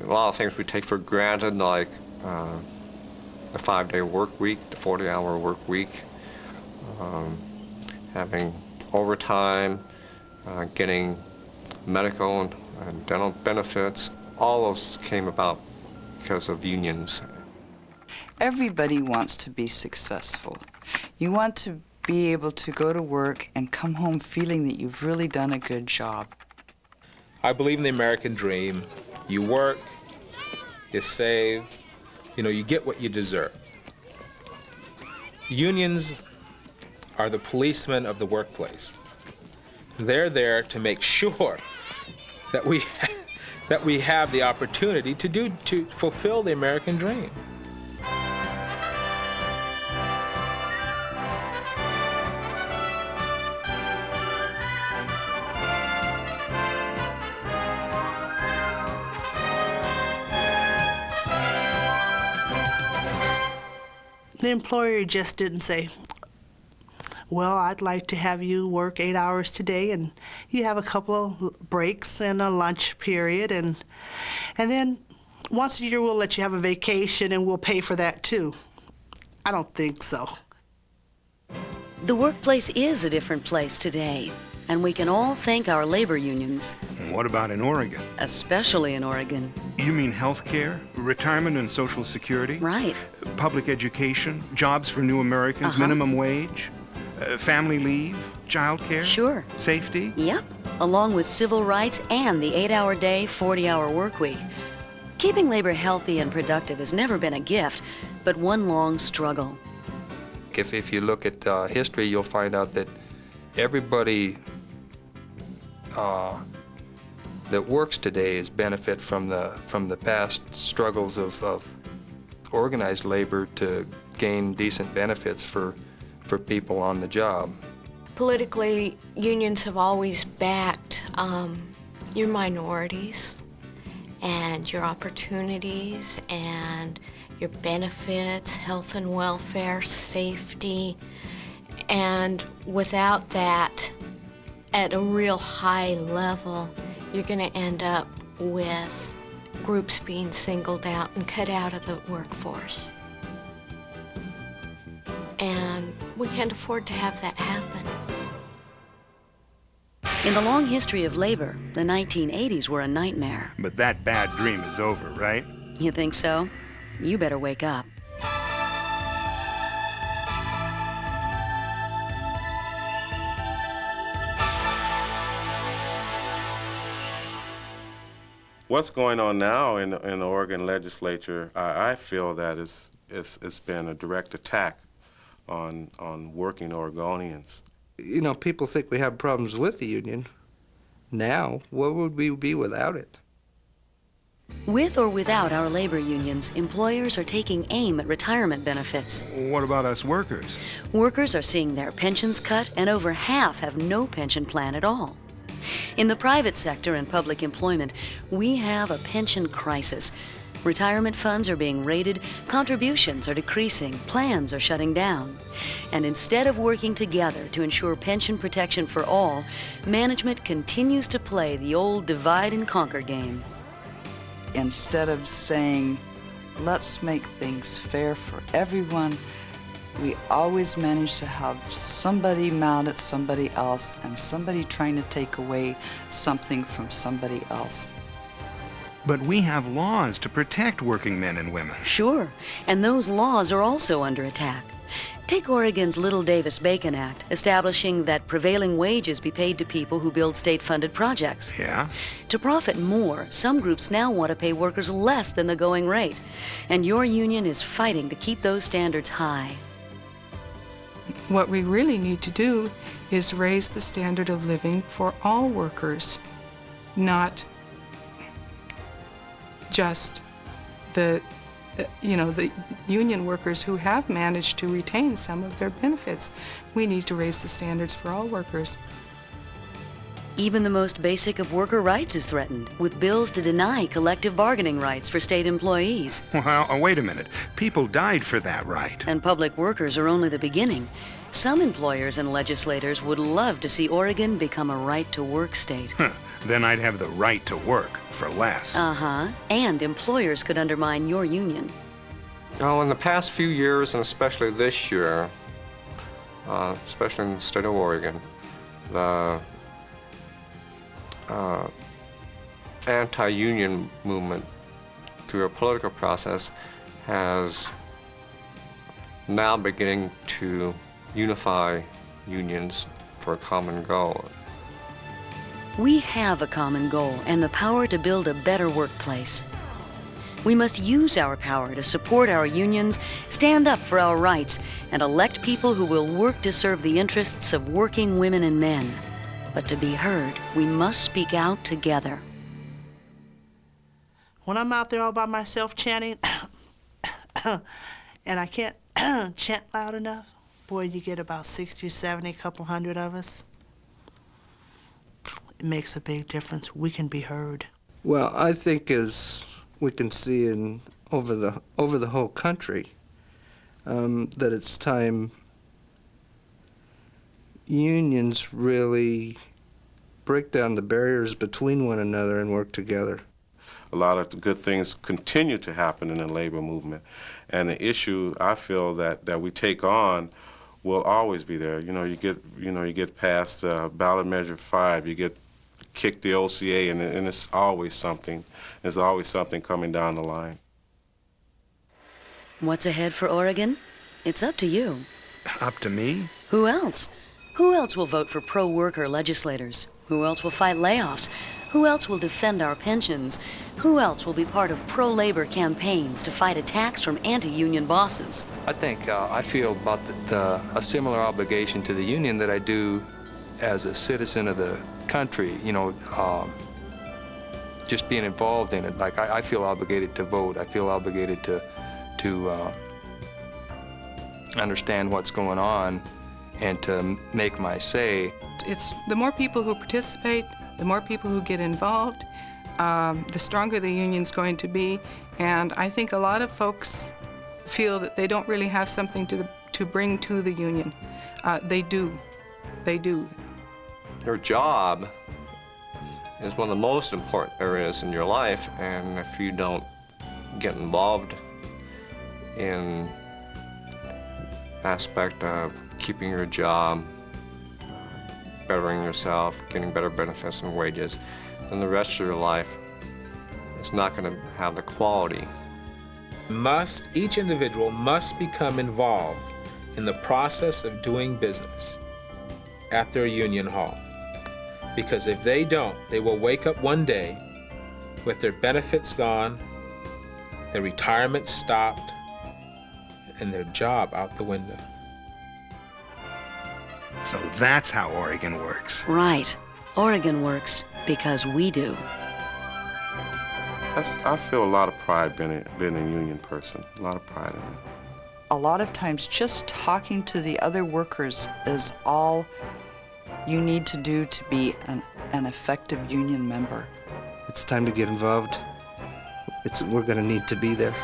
A lot of things we take for granted, like the 5-day work week, the 40-hour work week, having overtime, getting medical and dental benefits. All those came about because of unions. Everybody wants to be successful. You want to be able to go to work and come home feeling that you've really done a good job. I believe in the American dream. You work, you save, you get what you deserve. Unions are the policemen of the workplace. They're there to make sure that we have the opportunity to fulfill the American dream. The employer just didn't say, well, I'd like to have you work 8 hours today, and you have a couple of breaks and a lunch period, and then once a year we'll let you have a vacation and we'll pay for that too. I don't think so. The workplace is a different place today, and we can all thank our labor unions. And what about in Oregon? Especially in Oregon. You mean health care, retirement and Social Security? Right. Public education, jobs for new Americans, minimum wage, family leave, child care? Sure. Safety? Yep, along with civil rights and the 8-hour day, 40-hour work week. Keeping labor healthy and productive has never been a gift, but one long struggle. If you look at history, you'll find out that everybody that works today is benefit from the past struggles of organized labor to gain decent benefits for people on the job. Politically, unions have always backed your minorities and your opportunities and your benefits, health and welfare, safety. And without that, at a real high level, you're going to end up with groups being singled out and cut out of the workforce. And we can't afford to have that happen. In the long history of labor, the 1980s were a nightmare. But that bad dream is over, right? You think so? You better wake up. What's going on now in the Oregon legislature, I feel that it's been a direct attack on working Oregonians. People think we have problems with the union. Now, where would we be without it? With or without our labor unions, employers are taking aim at retirement benefits. What about us workers? Workers are seeing their pensions cut, and over half have no pension plan at all. In the private sector and public employment, we have a pension crisis. Retirement funds are being raided, contributions are decreasing, plans are shutting down. And instead of working together to ensure pension protection for all, management continues to play the old divide and conquer game. Instead of saying, let's make things fair for everyone, we always manage to have somebody mad at somebody else and somebody trying to take away something from somebody else. But we have laws to protect working men and women. Sure, and those laws are also under attack. Take Oregon's Little Davis-Bacon Act, establishing that prevailing wages be paid to people who build state-funded projects. Yeah? To profit more, some groups now want to pay workers less than the going rate, and your union is fighting to keep those standards high. What we really need to do is raise the standard of living for all workers, not just the union workers who have managed to retain some of their benefits. We need to raise the standards for all workers. Even the most basic of worker rights is threatened, with bills to deny collective bargaining rights for state employees. Well, wait a minute. People died for that right. And public workers are only the beginning. Some employers and legislators would love to see Oregon become a right-to-work state. Then I'd have the right to work for less. Uh-huh. And employers could undermine your union. Oh, in the past few years, and especially this year, especially in the state of Oregon, the anti-union movement through a political process has now beginning to unify unions for a common goal. We have a common goal and the power to build a better workplace. We must use our power to support our unions, stand up for our rights, and elect people who will work to serve the interests of working women and men. But to be heard, we must speak out together. When I'm out there all by myself chanting, and I can't chant loud enough, boy, you get about 60 or 70, a couple hundred of us. It makes a big difference. We can be heard. Well, I think as we can see over the whole country, that it's time unions really break down the barriers between one another and work together. A lot of good things continue to happen in the labor movement, and the issue I feel that we take on will always be there. You get past ballot measure 5, you kick the OCA, and it's always something. There's always something coming down the line. What's ahead for Oregon? It's up to you. Up to me? Who else? Who else will vote for pro-worker legislators? Who else will fight layoffs? Who else will defend our pensions? Who else will be part of pro-labor campaigns to fight attacks from anti-union bosses? I think I feel about a similar obligation to the union that I do as a citizen of the country, just being involved in it. Like, I feel obligated to vote. I feel obligated to understand what's going on and to make my say. It's the more people who participate, the more people who get involved, the stronger the union's going to be. And I think a lot of folks feel that they don't really have something to bring to the union. They do. They do. Your job is one of the most important areas in your life, and if you don't get involved in aspect of keeping your job, bettering yourself, getting better benefits and wages, then the rest of your life is not going to have the quality. Each individual must become involved in the process of doing business at their union hall. Because if they don't, they will wake up one day with their benefits gone, their retirement stopped, and their job out the window. So that's how Oregon works. Right. Oregon works because we do. I feel a lot of pride being a union person, a lot of pride in it. A lot of times just talking to the other workers is all you need to do to be an effective union member. It's time to get involved. We're going to need to be there.